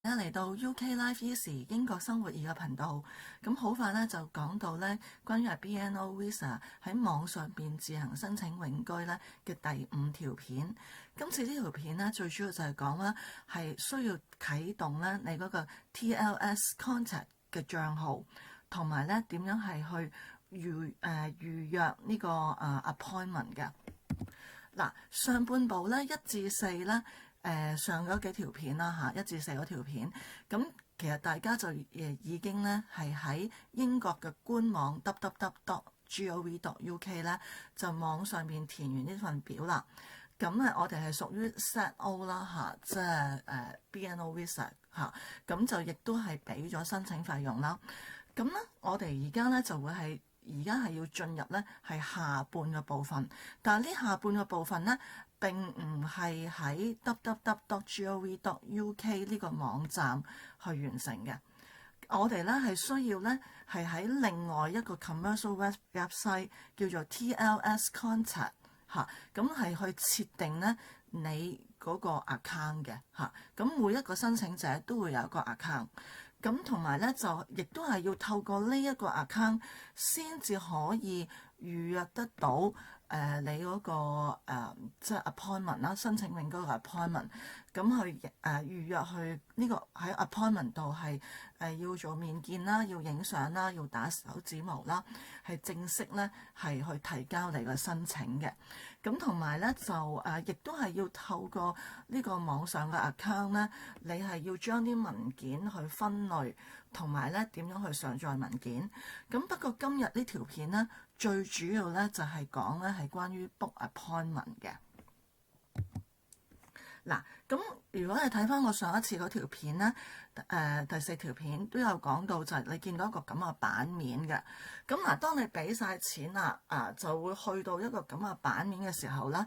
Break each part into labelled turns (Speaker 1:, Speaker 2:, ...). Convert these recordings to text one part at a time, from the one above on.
Speaker 1: 家嚟到 UK Life Easy 英國生活2嘅頻道，咁好快咧就講到咧關於係 BNO Visa 喺網上邊自行申請永居咧嘅第5條片。今次呢條片咧最主要就係講啦，係需要啟動咧你嗰個 TLS Contact 嘅帳號，同埋咧點樣係去預約呢個appointment 嘅。嗱，上半部咧1至4咧。上嗰幾條片啦嚇，1至4嗰條片，咁其實大家就已經咧係喺英國嘅官網 www.gov.uk 咧就網上面填完呢份表啦。咁我哋係屬於 Set O 啦嚇，即係BNO Visa 嚇，咁就亦都係俾咗申請費用啦。咁咧我哋而家咧就會係要進入咧係下半嘅部分，但係呢下半嘅部分咧，並唔係喺 www.gov.uk 呢個網站去完成嘅。我哋咧係需要咧係喺另外一個 commercial website 叫做 TLS Contact 嚇，咁係去設定咧你嗰個 account 嘅嚇。咁每一個申請者都會有一個 account，咁同埋咧就亦都係要透過呢一個 account 先至可以預約得到。你嗰個即係 appointment 啦，申請永居嘅 appointment，咁去預約去呢個喺 appointment 度係要做面見啦，要影相啦，要打手指模啦，係正式咧係去提交你嘅申請嘅。咁同埋咧就亦都係要透過呢個網上嘅 account 咧，你係要將啲文件去分類，同埋咧點樣去上載文件。咁不過今日呢條片咧，最主要咧就係講咧係關於 book appointment 嘅。嗱，咁如果你睇翻我上一次嗰條片咧，第4條片都有講到，就係你見到一個咁嘅版面嘅。咁嗱，當你俾晒錢啦，就會去到一個咁嘅版面嘅時候咧，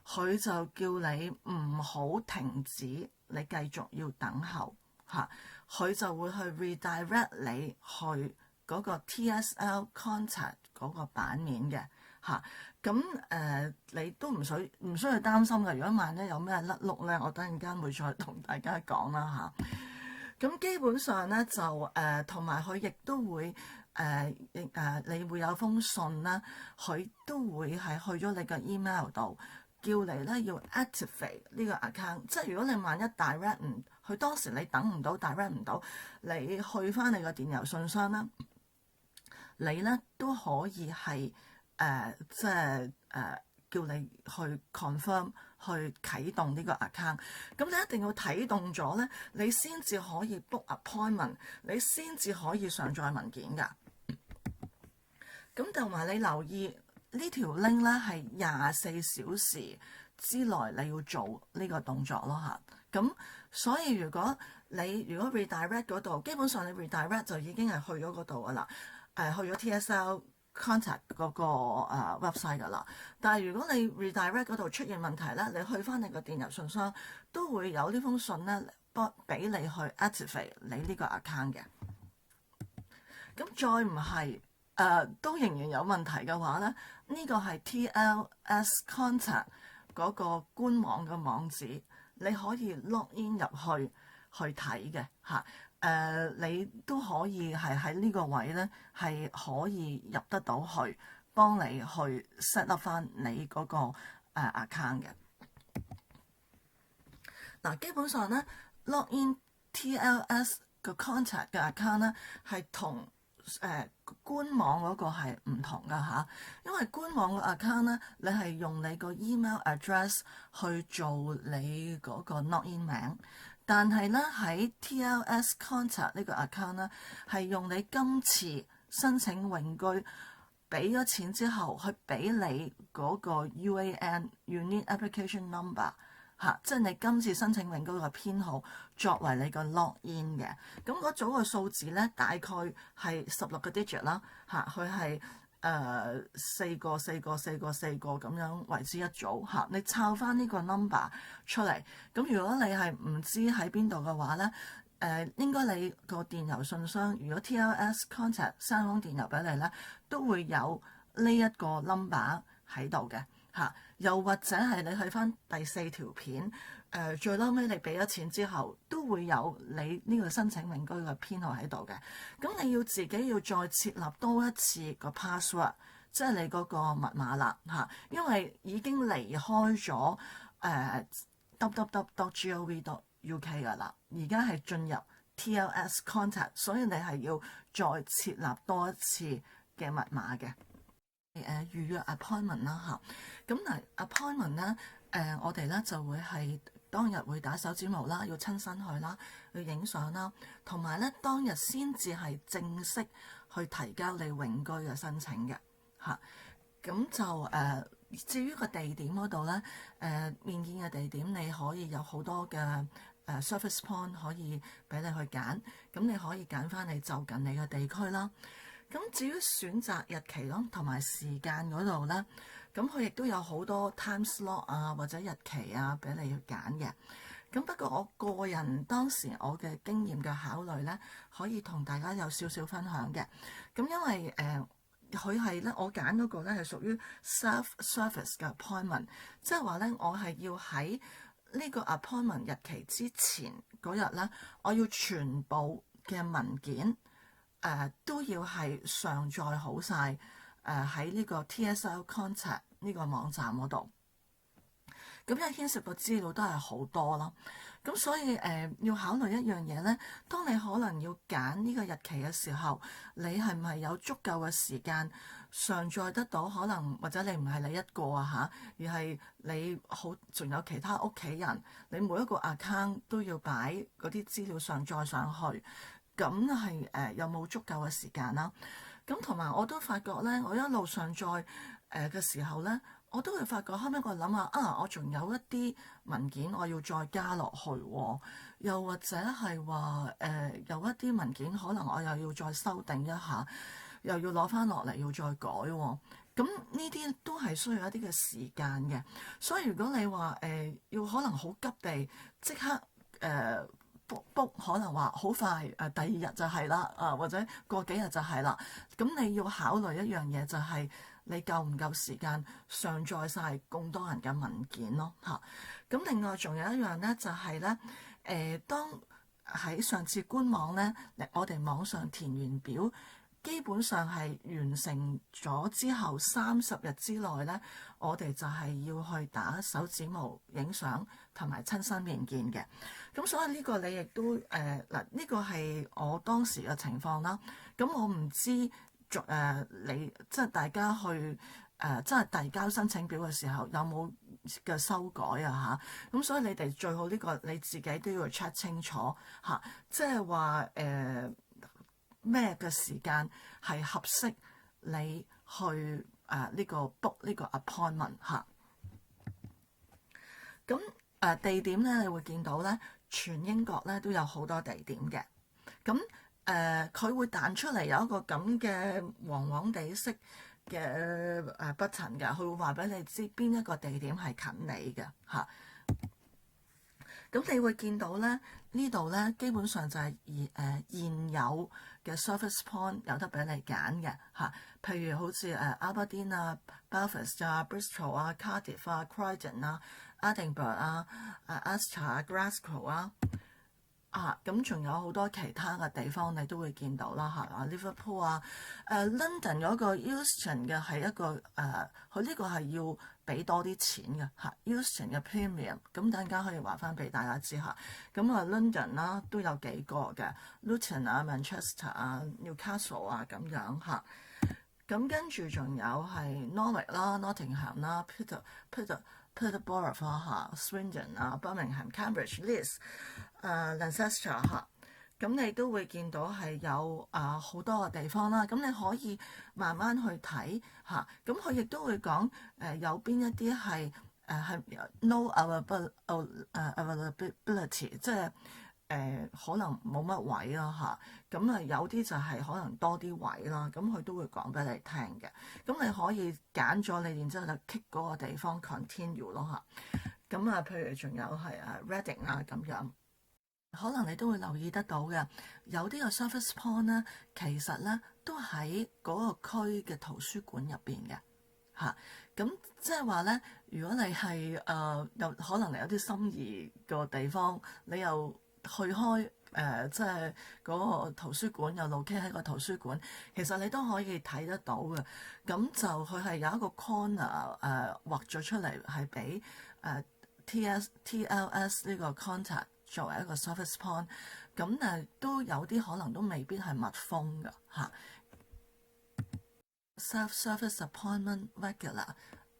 Speaker 1: 佢就叫你唔好停止，你繼續要等候嚇，佢就會去 redirect 你去嗰個 TSL Contact 嗰個版面嘅嚇。咁你都唔需要擔心嘅。如果萬一有咩甩碌咧，我等陣間會再同大家講啦嚇。咁基本上咧就同埋佢亦都會你會有封信啦，佢都會係去咗你嘅 email 度，叫你咧要 activate 呢個 account。即係如果你萬一 direct 唔，佢當時你等唔到 direct 唔到，你去翻你個電郵信箱啦，你咧都可以係即係叫你去 confirm 去啟動呢個 account。咁你一定要啟動咗咧，你先至可以 book appointment， 你先至可以上載文件㗎。咁同埋你留意呢條 link 咧係24小時之內你要做呢個動作咯嚇。咁所以如果 redirect 嗰度，基本上你 redirect 就已經係去咗嗰度㗎啦，去咗 TSL Contact 嗰個website 㗎啦。但係如果你 redirect 嗰度出現問題咧，你去翻你個電郵信箱都會有呢封信咧，俾你去 activate 你呢個 account 嘅。咁再唔係都仍然有問題嘅話咧，呢個係 TLS Contact 嗰個官網嘅網址，你可以 log in 入去睇嘅嚇。你都可以係喺呢個位咧，係可以入得到去幫你去 set up 翻你嗰個account 嘅。嗱，基本上咧 log in TLS 個 contact 嘅 account 咧係同官網嗰個係唔同㗎嚇，因為官網個 account 咧，你係用你個 email address 去做你嗰個 login 名。但係咧喺 TLS Contact 呢個 account 咧，係用你今次申請永居俾咗錢之後，去俾你嗰個 UAN Unique Application Number 嚇，即係你今次申請永居嘅編號作為你個 login 嘅。咁嗰組嘅數字咧，大概係16個 digit 啦嚇，佢係4個咁樣為之一組嚇。你抄翻呢個 number 出嚟，咁如果你係唔知喺邊度嘅話咧，應該你個電郵信箱，如果 TLS Contact 3封電郵俾你咧，都會有呢一個 number 喺度嘅嚇。又或者係你去翻第4條片，最嬲尾你俾咗錢之後，都會有你呢個申請永居嘅編號喺度嘅。咁你要自己要再設立多一次個 password，即係你嗰個密碼啦嚇，因為已經離開咗www.gov.uk 噶啦，而家係進入 TLS contact，所以你係要再設立多一次嘅密碼嘅。預約 appointment 啦嚇，咁嗱 appointment 咧我哋咧就會係當日會打手指模啦，要親身去啦，去影相啦，同埋咧當日先至係正式去提交你永居嘅申請嘅嚇。咁就至於個地點嗰度咧，面見嘅地點你可以有好多嘅service point 可以俾你去揀，咁你可以揀翻你就近你嘅地區啦。咁至於選擇日期咯，同埋時間嗰度咧，咁佢亦都有好多 time slot 啊，或者日期啊，俾你去揀嘅。咁不過我個人當時我嘅經驗嘅考慮咧，可以同大家有少少分享嘅。咁因為佢係咧，我揀嗰個咧係屬於 self-service 嘅 appointment，即係話咧，我係要喺呢個 appointment 日期之前嗰日咧，我要全部嘅文件。都要係上載好晒喺呢個 TSL Contact 呢個網站嗰度，咁因為牽涉個資料都係好多咯，咁所以要考慮一樣嘢咧，當你可能要揀呢個日期嘅時候，你係唔係有足夠嘅時間上載得到？可能或者你唔係你一個啊嚇，而係你好仲有其他屋企人，你每一個 account 都要擺嗰啲資料上載上去。咁係有冇足夠嘅時間啦？咁同埋我都發覺咧，我一路上載嘅時候咧，我都會發覺後尾我諗下啊，我仲有一啲文件我要再加落去喎，又或者係話有一啲文件可能我又要再修訂一下，又要攞翻落嚟要再改喎。咁呢啲都係需要一啲嘅時間嘅，所以如果你話要可能好急地即刻book 可能話好快第二日就係啦，或者過幾日就係啦。咁你要考慮一樣嘢就係你夠唔夠時間上載晒咁多人嘅文件咯嚇。咁另外仲有一樣咧就係咧當喺上次官網咧，我哋網上填完表，基本上係完成咗之後30日之內咧，我哋就係要去打手指模、影相同埋親身面見嘅。咁所以呢個你亦都嗱，呢個係我當時嘅情況啦。咁我唔知你即係大家去即係遞交申請表嘅時候有冇嘅修改啊嚇。咁所以你哋最好呢個你自己都要 check 清楚嚇，即係話咩嘅時間係合適你去呢個 book 呢個 appointment 嚇。咁地點咧，你會見到咧，全英國咧都有好多地點嘅。咁佢會彈出嚟有一個咁嘅黃黃地色嘅button嘅，佢會話俾你知邊一個地點係近你嘅嚇。咁你會見到咧，呢度咧基本上就係現有嘅 service point 有得俾你揀嘅嚇。譬如好似Aberdeen 啊、Belfast 啊、Bristol 啊、Cardiff 啊、Croydon 啊、Edinburgh 啊、Ulster 啊、Glasgow 啊。咁仲有好多其他嘅地方你都會見到啦嚇，Liverpool 啊，London 嗰個 Euston 嘅係一個佢呢個係要俾多啲錢嘅嚇，Euston 嘅 premium，咁等陣間可以話翻俾大家知下。咁London 啦都有幾個嘅 Luton 啊、Manchester 啊、Newcastle 啊咁樣嚇。咁跟住仲有係 Norwich 啦、Nottingham 啦、Peterborough 嚇、Swindon 啊、Birmingham、Cambridge、Leeds、Lancaster 嚇，咁你都會見到係有好多個地方啦。咁你可以慢慢去睇嚇。咁佢亦都會講有邊一啲係no availability，即係可能冇乜位啦嚇。咁有啲就係可能多啲位啦。咁佢都會講俾你聽嘅。咁你可以揀咗你，然之後就 click 嗰個地方 continue 咯嚇。咁譬如仲有係Reading 啊咁樣。可能你都會留意得到嘅，有啲個 service point 咧，其實咧都喺嗰個區嘅圖書館入邊嘅嚇。咁即係話咧，如果你係有可能你有啲心儀個地方，你又去開即係嗰個圖書館，又 locate 喺個圖書館，其實你都可以睇得到嘅。咁就佢係有一個 corner 畫咗出嚟，係俾TLS 呢個 contact 作為一個 service point。咁都有啲可能都未必係密封㗎嚇。Self-service appointment regular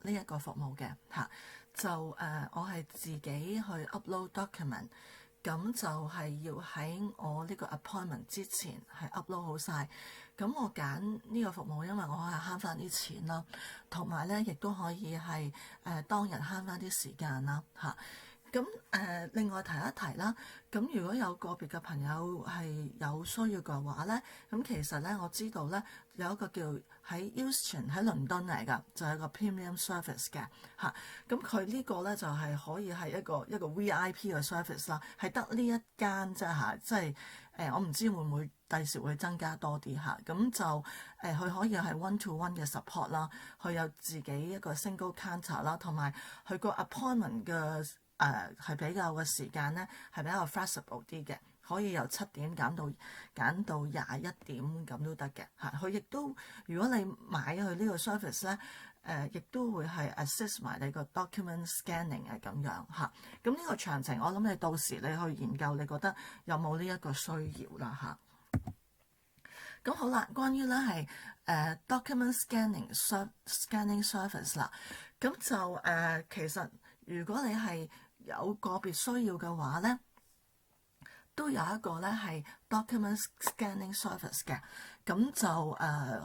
Speaker 1: 呢一個服務嘅嚇，就我係自己去 upload document，咁就係要喺我呢個 appointment 之前係 upload 好晒。咁我揀呢個服務，因為我係慳翻啲錢啦，同埋咧亦都可以係當日慳翻啲時間啦嚇。咁另外提一提啦，咁如果有個別嘅朋友係有需要嘅話咧，咁其實咧我知道咧有一個叫喺 Euston 喺倫敦嚟㗎，就係個 premium service 嘅嚇。咁佢呢個咧就係可以係一個 VIP 嘅 service 啦，係得呢一間啫嚇，即係我唔知會唔會第時會增加多啲嚇。咁就佢可以係 one to one 嘅 support 啦，佢有自己一個 single counter 啦，同埋佢個 appointment 嘅係比較嘅時間咧係比較 flexible 啲嘅，可以由7點揀到21點咁都得嘅嚇。佢亦都如果你買佢呢個 service 咧，亦都會係 assist 埋你個 document scanning 係咁樣嚇。咁呢個詳情我諗你到時你去研究，你覺得有冇呢一個需要啦嚇。咁好啦，關於咧係document scanning service 啦，咁就其實如果你係有個別需要嘅話咧，都有一個咧係 document scanning service 嘅，咁就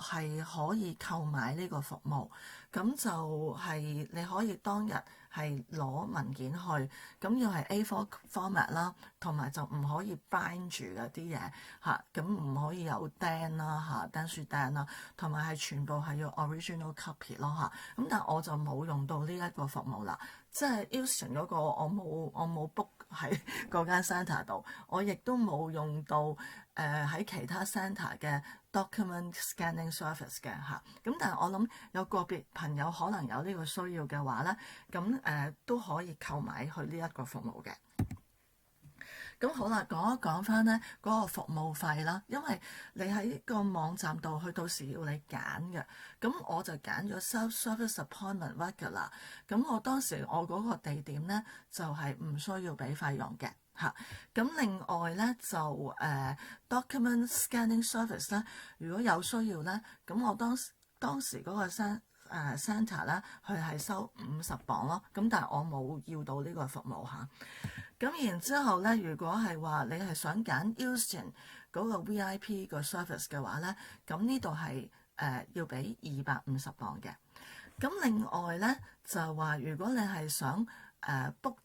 Speaker 1: 係可以購買呢個服務，咁就係你可以當日係攞文件去，咁要係 A4 format 啦，同埋就唔可以 bind 住嗰啲嘢嚇，咁唔可以有釘啦嚇，釘書釘啦，同埋係全部係要 original copy 咯嚇，咁但係我就冇用到呢一個服務啦。即係 Euston 嗰個我冇 book 喺嗰間 centre 度，我亦都冇用到喺其他 centre 嘅 document scanning service 嘅嚇。咁但係我諗有個別朋友可能有呢個需要嘅話咧，咁都可以購買佢呢一個服務嘅。咁好啦，講一講翻咧嗰個服務費啦，因為你喺個網站度，佢到時要你揀嘅，咁我就揀咗 self-service appointment regular。咁我當時我嗰個地點咧就係唔需要俾費用嘅嚇。咁另外咧就document scanning service 咧，如果有需要咧，咁我當時嗰個centre 咧，佢係收50磅咯。咁但係我冇要到呢個服務嚇。咁然之後咧，如果係話你係想揀 Euston 嗰個 VIP 個 service 嘅話咧，咁呢度係要俾250磅嘅。咁另外咧就話，如果你係想book，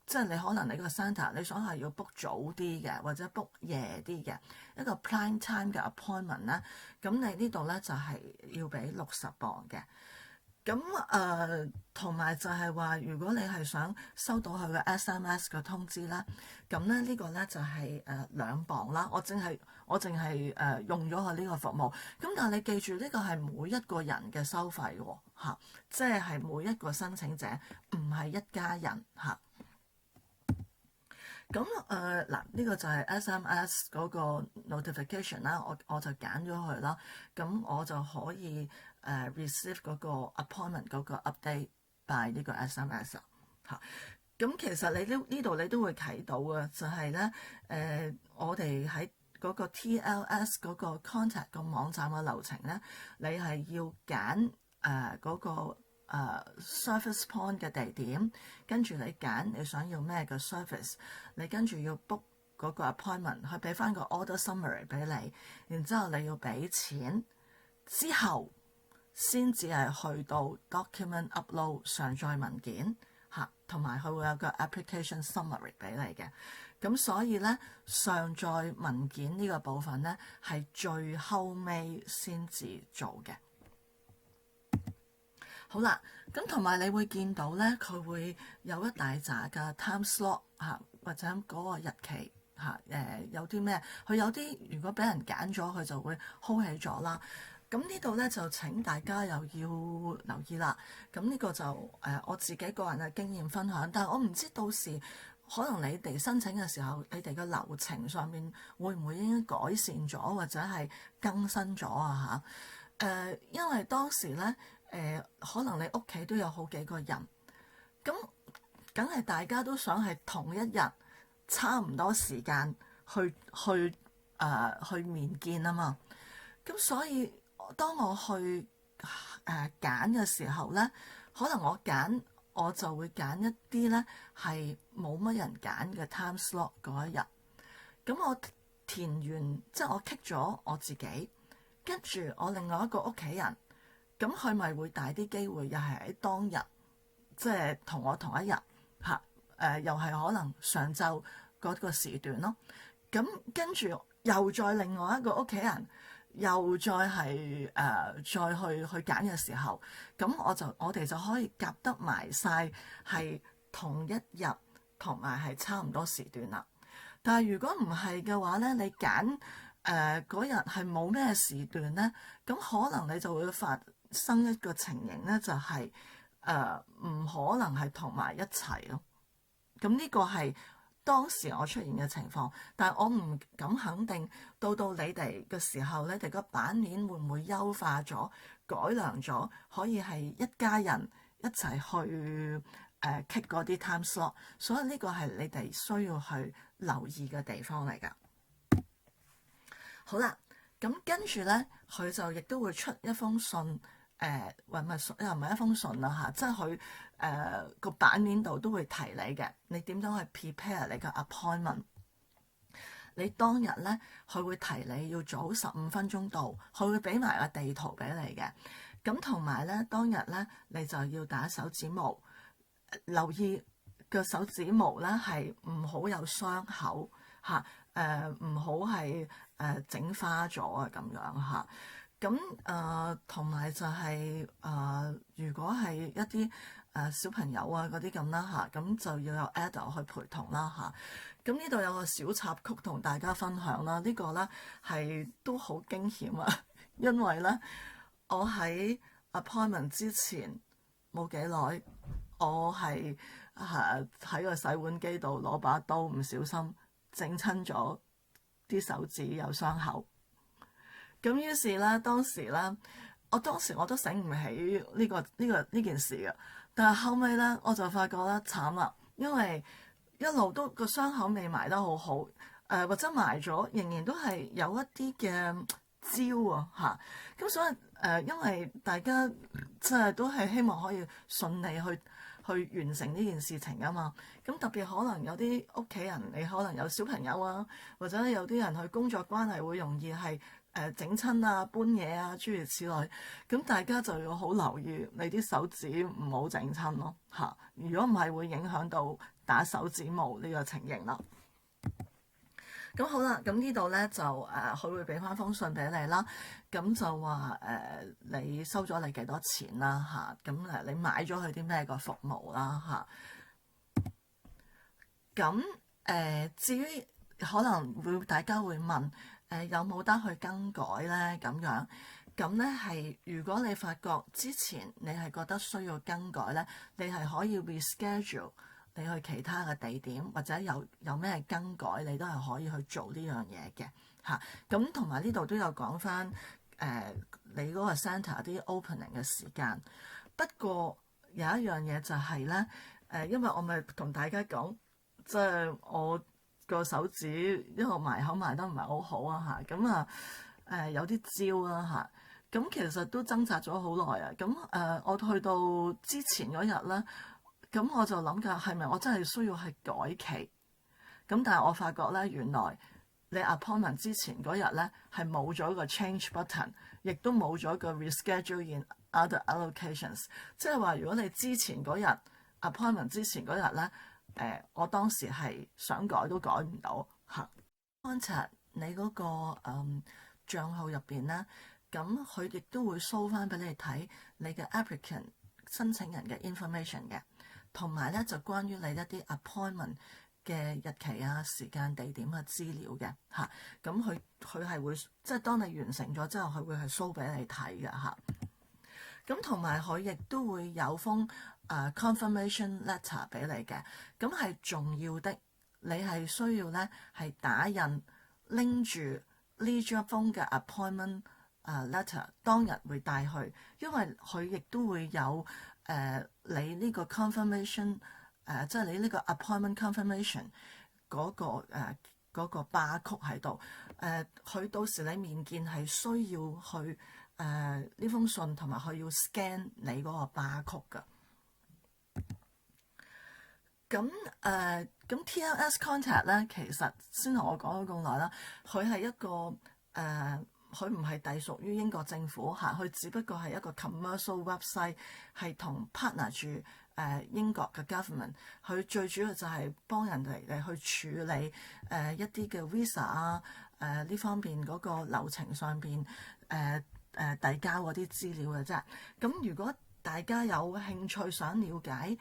Speaker 1: 即係你可能你個 centre 你想係要 book 早啲嘅，或者 book 夜啲嘅一個 prime time 嘅 appointment 咧，咁你呢度咧就係要俾60磅嘅。咁同埋就係話，如果你係想收到佢嘅 SMS 嘅通知啦，咁咧呢個咧就係2磅啦。我淨係用咗佢呢個服務。咁但係你記住，呢個係每一個人嘅收費喎嚇，即係每一個申請者，唔係一家人嚇。咁嗱，呢個就係 SMS 嗰個 notification 啦，我就揀咗佢啦，咁我就可以receive 嗰個 appointment 嗰個 update by 呢個 SMS 嚇。咁其實你呢度你都會睇到嘅，就係咧我哋喺嗰個 TLS 嗰個 contact 個網站嘅流程咧，你係要揀嗰個service point 嘅地點，跟住你揀你想要咩嘅 service， 你跟住要 book 嗰個 appointment，佢俾翻個 order summary 俾你，然之後你要俾錢，之後先至係去到 document upload 上載文件嚇，同埋佢會有個 application summary 俾你嘅。咁所以咧，上載文件呢個部分咧係最後尾先至做嘅。好啦，咁同埋你會見到咧，佢會有一大扎嘅 time slot 嚇，或者嗰個日期嚇，有啲咩？佢有啲如果俾人揀咗，佢就會 hold 起咗啦。咁呢度咧就請大家又要留意啦。咁呢個就我自己個人嘅經驗分享，但係我唔知到時可能你哋申請嘅時候，你哋嘅流程上面會唔會已經改善咗或者係更新咗啊嚇？因為當時咧可能你屋企都有好幾個人，咁梗係大家都想係同一日差唔多時間去面見啊嘛。咁所以當我去揀嘅時候咧，可能我就會揀一啲咧係冇乜人揀嘅 time slot 嗰一日。咁我填完即係我剔咗我自己，跟住我另外一個屋企人，咁佢咪會大啲機會又係喺當日，即係同我同一日嚇又係可能上晝嗰個時段咯。咁跟住又再另外一個屋企人。又再係再去揀嘅時候，咁我哋就可以夾得埋晒係同一日同埋係差唔多時段啦。但係如果唔係嘅話咧，你揀嗰日係冇咩時段咧，咁可能你就會發生一個情形咧，就係唔可能係同埋一齊咯。咁呢個係當時我出現嘅情況，但係我唔敢肯定到你哋嘅時候，你哋個版面會唔會優化咗、改良咗，可以係一家人一齊去kick 嗰啲 time slot， 所以呢個係你哋需要去留意嘅地方嚟㗎。好啦，咁跟住咧，佢就亦都會出一封信。又唔係一封信啦嚇，即係佢個版面度都會提你嘅，你點樣去 prepare 你嘅 appointment？你當日咧，佢會提你要早15分鐘到，佢會俾埋個地圖俾你嘅。咁同埋咧，當日咧，你就要打手指模，留意個手指模咧係唔好有傷口嚇，唔好係整花咗啊咁樣嚇。咁同埋就係如果係一啲小朋友啊嗰啲咁啦嚇，咁就要有 adult 去陪同啦嚇。咁呢度有個小插曲同大家分享啦，呢個咧係都好驚險啊，因為咧我喺 appointment 之前冇幾耐，我係喺個洗碗機度攞把刀唔小心整親咗啲手指有傷口。咁於是咧，當時我都醒唔起呢件事嘅。但係後尾咧，我就發覺咧慘啦，因為一路都個傷口未埋得好好，或者埋咗，仍然都係有一啲嘅焦啊嚇。咁所以因為大家即係都係希望可以順利去完成呢件事情啊嘛。咁特別可能有啲屋企人，你可能有小朋友啊，或者有啲人去工作關係會容易係整親啊、搬嘢啊諸如此類，咁大家就要好留意你啲手指唔好整親咯嚇。如果唔係會影響到打手指模呢個情形啦。咁好啦，咁呢度咧就佢會俾翻封信俾你啦。咁就話你收咗你幾多錢啦嚇，咁你買咗佢啲咩個服務啦嚇。咁至於可能大家會問。有冇得去更改咧？咁咧係如果你發覺之前你係覺得需要更改咧，你係可以 reschedule 你去其他嘅地點，或者有咩更改，你都係可以去做呢樣嘢嘅嚇。咁同埋呢度都有講翻你嗰個 centre 啲 opening 嘅時間。不過有一樣嘢就係咧因為我咪同大家講，即係我個手指一路埋口埋得唔係好好啊嚇，咁有啲焦啦嚇，咁其實都掙扎咗好耐啊。咁我去到之前嗰日咧，咁我就諗㗎係咪我真係需要係改期？咁但係我發覺咧，原來你 appointment 之前嗰日咧係冇咗個 change button，亦都冇咗個 reschedule in other allocations。即係話如果你之前嗰日 appointment 之前嗰日咧。我當時係想改都改唔到嚇。contact 你嗰個帳號入邊咧，咁佢亦都會 show 翻俾你睇你嘅 applicant 申請人嘅 information 嘅，同埋咧就關於你一啲 appointment 嘅日期啊、時間、地點嘅資料嘅嚇。咁佢係會即係當你完成咗之後，佢會係 show 俾你睇嘅嚇。咁同埋佢亦都會有封confirmation letter 俾你嘅，咁係重要的。你係需要咧係打印拎住呢張封嘅 appointment letter， 當日會帶去，因為佢亦都會有你呢個 confirmation 即係你呢個 appointment confirmation 嗰個 barcode 喺度。佢到時你面見係需要去呢封信同埋佢要 scan 你嗰個 barcode 㗎。咁 TLS contact 咧，其實先同我講咗咁耐啦，佢係一個佢唔係隸屬於英國政府嚇，佢只不過係一個 commercial website，係同 partner 住英國嘅 government。佢最主要就係幫人哋去處理一啲嘅 visa 啊呢方面嗰個流程上邊遞交嗰啲資料嘅啫。咁如果大家有興趣想了解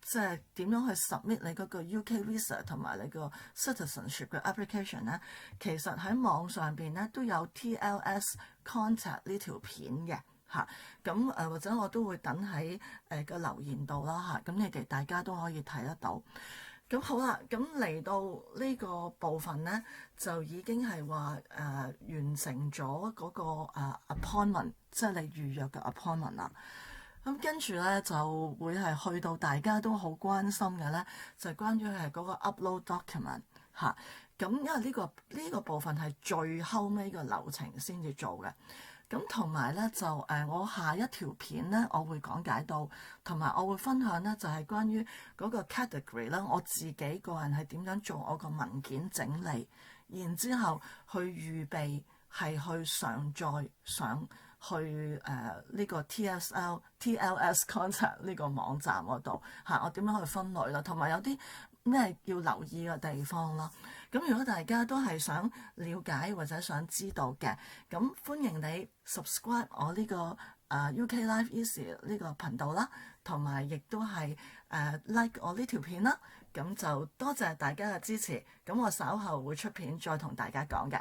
Speaker 1: 即係點樣去 submit 你嗰個 UK visa 同埋你個 citizenship 嘅 application 咧，其實喺網上邊咧都有 TLS contact 呢條片嘅嚇。咁或者我都會等喺個留言度啦嚇。咁你哋大家都可以睇得到。咁好啦，咁嚟到呢個部分咧，就已經係話完成咗嗰個appointment， 即係你預約嘅 appointment 啦。咁跟住咧就會係去到大家都好關心嘅咧，就係關於係嗰個 upload document 嚇。咁因為呢個部分係最後尾嘅流程先至做嘅。咁同埋咧就我下一條片咧，我會講解到，同埋我會分享咧就係關於嗰個 category 啦，我自己個人係點樣做我個文件整理，然之後去預備係去上載上去呢個 TLS contact 呢個網站嗰度嚇，我點樣去分類啦，同埋有啲咩要留意嘅地方啦。咁如果大家都係想了解或者想知道嘅，咁歡迎你 subscribe 我呢個UK Life Easy 呢個頻道啦，同埋亦都係like 我呢條片啦。咁就多謝大家嘅支持。咁我稍後會出片再同大家講嘅。